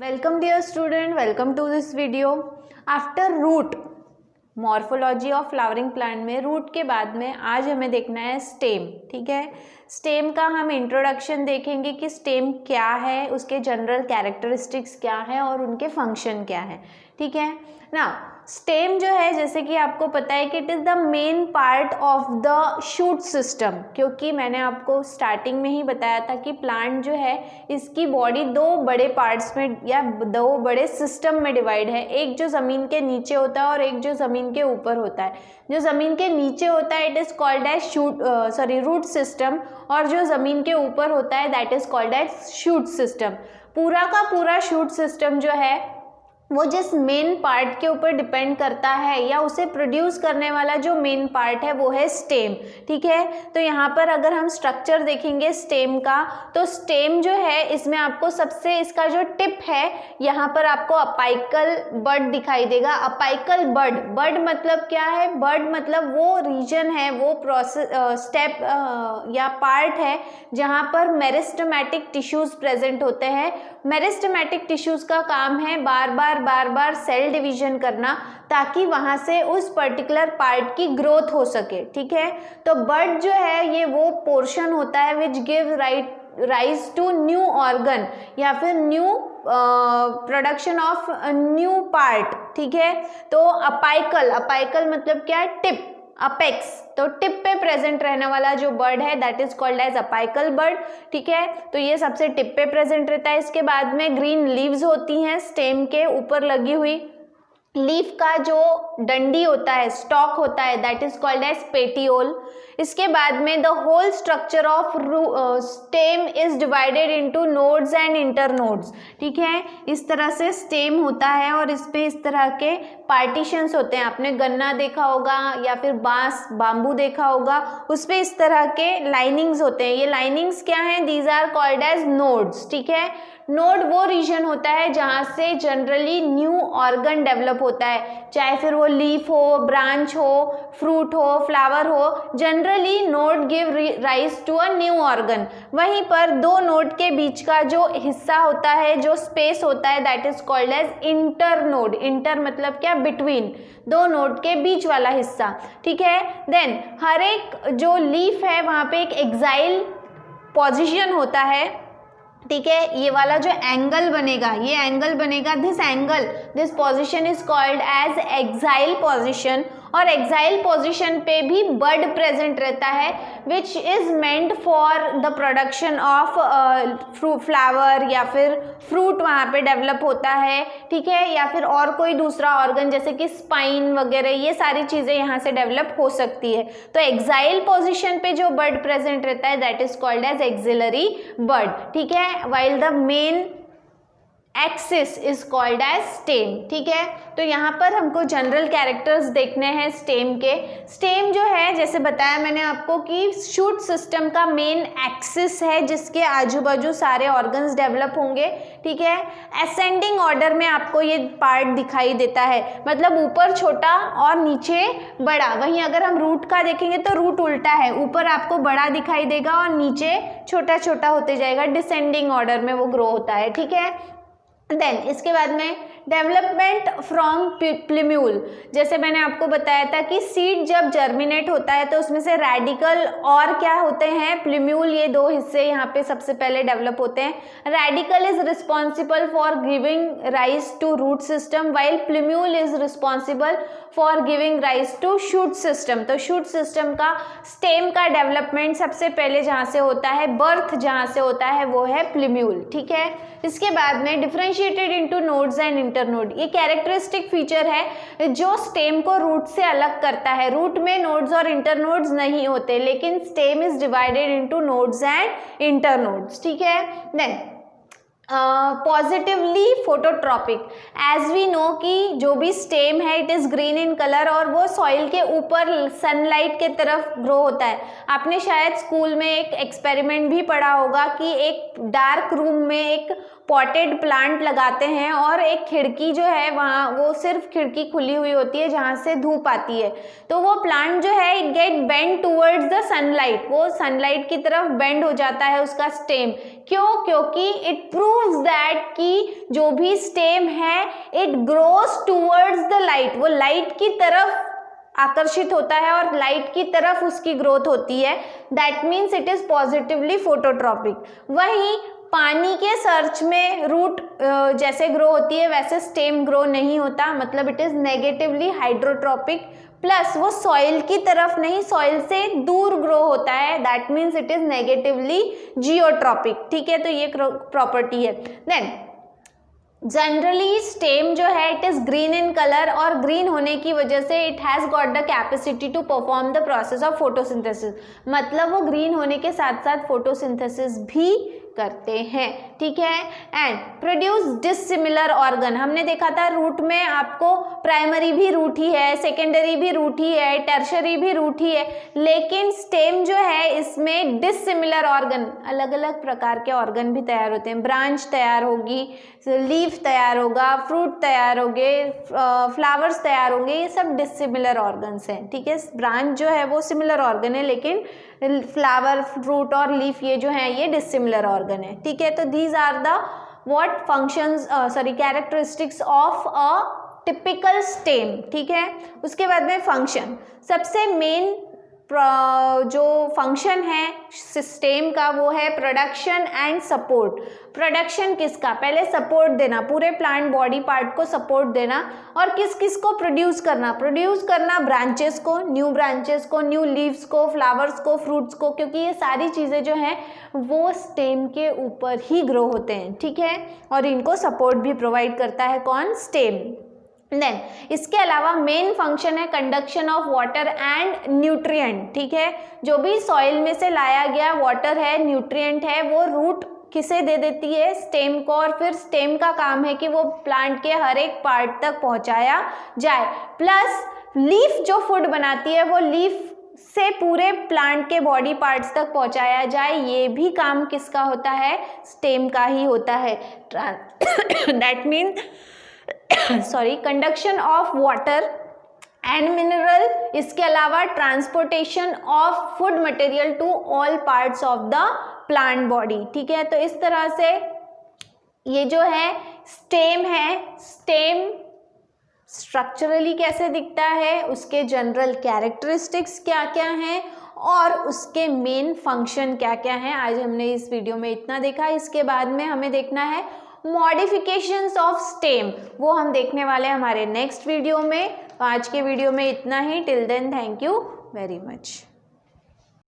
Welcome dear student, welcome to this video. After root, morphology of flowering plant में root के बाद में आज हमें देखना है स्टेम. ठीक है, स्टेम का हम इंट्रोडक्शन देखेंगे कि स्टेम क्या है, उसके जनरल कैरेक्टरिस्टिक्स क्या है और उनके फंक्शन क्या है. ठीक है ना. स्टेम जो है जैसे कि आपको पता है कि it is the main part of the shoot system, क्योंकि मैंने आपको स्टार्टिंग में ही बताया था कि प्लांट जो है इसकी बॉडी दो बड़े पार्ट्स में या दो बड़े सिस्टम में डिवाइड है. एक जो ज़मीन के नीचे होता है और एक जो ज़मीन के ऊपर होता है. जो ज़मीन के नीचे होता है it is called as root system, और जो ज़मीन के ऊपर होता है that is called as shoot system. पूरा का पूरा शूट सिस्टम जो है वो जिस मेन पार्ट के ऊपर डिपेंड करता है या उसे प्रोड्यूस करने वाला जो मेन पार्ट है वो है स्टेम. ठीक है, तो यहाँ पर अगर हम स्ट्रक्चर देखेंगे स्टेम का, तो स्टेम जो है इसमें आपको सबसे इसका जो टिप है यहाँ पर आपको अपाइकल बड दिखाई देगा. अपाइकल बड मतलब क्या है? बड मतलब वो रीजन है, वो प्रोसेस स्टेप या पार्ट है जहाँ पर मेरिस्टेमेटिक टिश्यूज प्रेजेंट होते हैं. मेरिस्टेमेटिक टिश्यूज का काम है बार बार सेल डिवीजन करना ताकि वहां से उस पर्टिकुलर पार्ट की ग्रोथ हो सके. ठीक है, तो बड जो है ये वो पोर्शन होता है which give rise to new organ या फिर new production of new part. ठीक है, तो अपाइकल मतलब क्या है? Tip, apex. तो टिप पे प्रेजेंट रहने वाला जो बर्ड है that is called as apical bud. ठीक है, तो ये सबसे टिप पे प्रेजेंट रहता है. इसके बाद में ग्रीन लीव्स होती हैं स्टेम के ऊपर लगी हुई. लीफ का जो डंडी होता है, स्टॉक होता है that is called as petiole. इसके बाद में the whole structure of stem is divided into nodes and internodes. ठीक है, इस तरह से स्टेम होता है और इस पे इस तरह के पार्टीशंस होते हैं. आपने गन्ना देखा होगा या फिर बाम्बू देखा होगा, उस पे इस तरह के लाइनिंग्स होते हैं. ये लाइनिंग्स क्या हैं? These are called as nodes. ठीक है, नोड वो रीजन होता है जहाँ से जनरली न्यू ऑर्गन डेवलप होता है, चाहे फिर वो लीफ हो, ब्रांच हो, फ्रूट हो, फ्लावर हो. Generally node give rise to a new organ. वहीं पर दो नोड के बीच का जो हिस्सा होता है, जो स्पेस होता है that is called as internode. Inter मतलब क्या? बिटवीन, दो नोड के बीच वाला हिस्सा. ठीक है, देन हर एक जो लीफ है वहाँ पे एक एक्साइल पोजिशन होता है. ठीक है, ये वाला जो एंगल बनेगा, ये एंगल बनेगा, this position is called as axil position. और एक्साइल पोजीशन पे भी बड प्रेजेंट रहता है which is meant for the production of flower या फिर फ्रूट वहाँ पे डेवलप होता है. ठीक है, या फिर और कोई दूसरा ऑर्गन जैसे कि स्पाइन वगैरह, ये सारी चीज़ें यहाँ से डेवलप हो सकती है. तो एक्साइल पोजीशन पे जो बड प्रेजेंट रहता है that is called as axillary bud. ठीक है, while the main axis is called as stem. ठीक है, तो यहाँ पर हमको जनरल कैरेक्टर्स देखने हैं स्टेम के. स्टेम जो है जैसे बताया मैंने आपको कि शूट सिस्टम का मेन एक्सिस है जिसके आजू बाजू सारे ऑर्गन्स डेवलप होंगे. ठीक है, असेंडिंग ऑर्डर में आपको ये पार्ट दिखाई देता है, मतलब ऊपर छोटा और नीचे बड़ा. वहीं अगर हम रूट का देखेंगे तो रूट उल्टा है, ऊपर आपको बड़ा दिखाई देगा और नीचे छोटा छोटा होते जाएगा. डिसेंडिंग ऑर्डर में वो ग्रो होता है. ठीक है, देन इसके बाद में डेवलपमेंट फ्रॉम प्लिम्यूल. जैसे मैंने आपको बताया था कि सीड जब जर्मिनेट होता है तो उसमें से रेडिकल और क्या होते हैं? प्लिम्यूल. ये दो हिस्से यहाँ पे सबसे पहले डेवलप होते हैं. Radicle is responsible for giving rise to root system while plumule is responsible for giving rise to shoot system. तो शूट सिस्टम का स्टेम का डेवलपमेंट सबसे पहले जहाँ से होता है, बर्थ जहाँ से होता है वो है प्लिम्यूल. ठीक है, इसके बाद में differentiated into nodes and internode. ये कैरेक्टरिस्टिक फीचर है जो स्टेम को रूट से अलग करता है. रूट में नोड्स और इंटरनोड्स नहीं होते, लेकिन stem is divided into nodes and internodes. ठीक है, then positively phototropic. As we know कि जो भी स्टेम है it is green in colour और वो सॉइल के ऊपर सनलाइट के तरफ ग्रो होता है. आपने शायद स्कूल में एक एक्सपेरिमेंट भी पढ़ा होगा कि एक डार्क रूम में एक पॉटेड प्लांट लगाते हैं और एक खिड़की जो है वहाँ वो सिर्फ खिड़की खुली हुई होती है जहाँ से धूप आती है, तो वो प्लांट जो है it get bend towards the sunlight, वो सनलाइट की तरफ बेंड हो जाता है उसका स्टेम। क्यों? क्योंकि इट प्रूव्स दैट कि जो भी स्टेम है it grows towards the light, वो लाइट की तरफ आकर्षित होता है और लाइट की तरफ उसकी ग्रोथ होती है। That means it is positively phototropic. वहीं पानी के सर्च में रूट जैसे ग्रो होती है वैसे स्टेम ग्रो नहीं होता, मतलब it is negatively hydrotropic, plus वो सॉइल की तरफ नहीं सॉइल से दूर ग्रो होता है, that means it is negatively geotropic. ठीक है, तो ये प्रॉपर्टी है। देन जनरली स्टेम जो है it is green in colour, और ग्रीन होने की वजह से it has got the capacity to perform the process of photosynthesis, मतलब वो ग्रीन होने के साथ साथ फोटोसिंथेसिस भी करते हैं। ठीक है, एंड प्रोड्यूस डिसिमिलर ऑर्गन। हमने देखा था रूट में आपको प्राइमरी भी रूट ही है, सेकेंडरी भी रूट ही है, टर्शरी भी रूट ही है, लेकिन स्टेम जो है इसमें डिसिमिलर ऑर्गन, अलग अलग प्रकार के ऑर्गन भी तैयार होते हैं। ब्रांच तैयार होगी, लीफ तैयार होगा, फ्रूट तैयार होंगे, फ्लावर्स तैयार होंगे, ये सब डिसिमिलर ऑर्गन्स हैं। ठीक है, ब्रांच जो है वो सिमिलर ऑर्गन है, लेकिन फ्लावर, फ्रूट और लीफ ये जो है ये डिसिमिलर ऑर्गन है। ठीक है, तो these are the what functions characteristics of a typical stem. ठीक है, उसके बाद में फंक्शन, सबसे मेन जो फंक्शन है स्टेम का वो है प्रोडक्शन एंड सपोर्ट। प्रोडक्शन किसका? पहले सपोर्ट देना, पूरे प्लांट बॉडी पार्ट को सपोर्ट देना, और किस किस को प्रोड्यूस करना? प्रोड्यूस करना ब्रांचेस को, न्यू ब्रांचेस को, न्यू लीव्स को, फ्लावर्स को, फ्रूट्स को, क्योंकि ये सारी चीज़ें जो हैं वो स्टेम के ऊपर ही ग्रो होते हैं। ठीक है, और इनको सपोर्ट भी प्रोवाइड करता है कौन? स्टेम। देन इसके अलावा मेन फंक्शन है conduction of water and nutrient. ठीक है, जो भी सॉइल में से लाया गया वाटर है, न्यूट्रिएंट है, वो रूट किसे दे देती है? स्टेम को, और फिर स्टेम का काम है कि वो प्लांट के हर एक पार्ट तक पहुंचाया जाए। प्लस लीफ जो फूड बनाती है वो लीफ से पूरे प्लांट के बॉडी पार्ट्स तक पहुंचाया जाए, ये भी काम किसका होता है? स्टेम का ही होता है। That mean conduction of water and mineral, इसके अलावा transportation of food material to all parts of the plant body. ठीक है, तो इस तरह से ये जो है स्टेम है, स्टेम स्ट्रक्चरली कैसे दिखता है, उसके जनरल कैरेक्टरिस्टिक्स क्या क्या हैं और उसके मेन फंक्शन क्या क्या हैं, आज हमने इस वीडियो में इतना देखा। इसके बाद में हमें देखना है मॉडिफिकेशंस ऑफ स्टेम, वो हम देखने वाले हैं हमारे नेक्स्ट वीडियो में। तो आज के वीडियो में इतना ही। Till then thank you very much.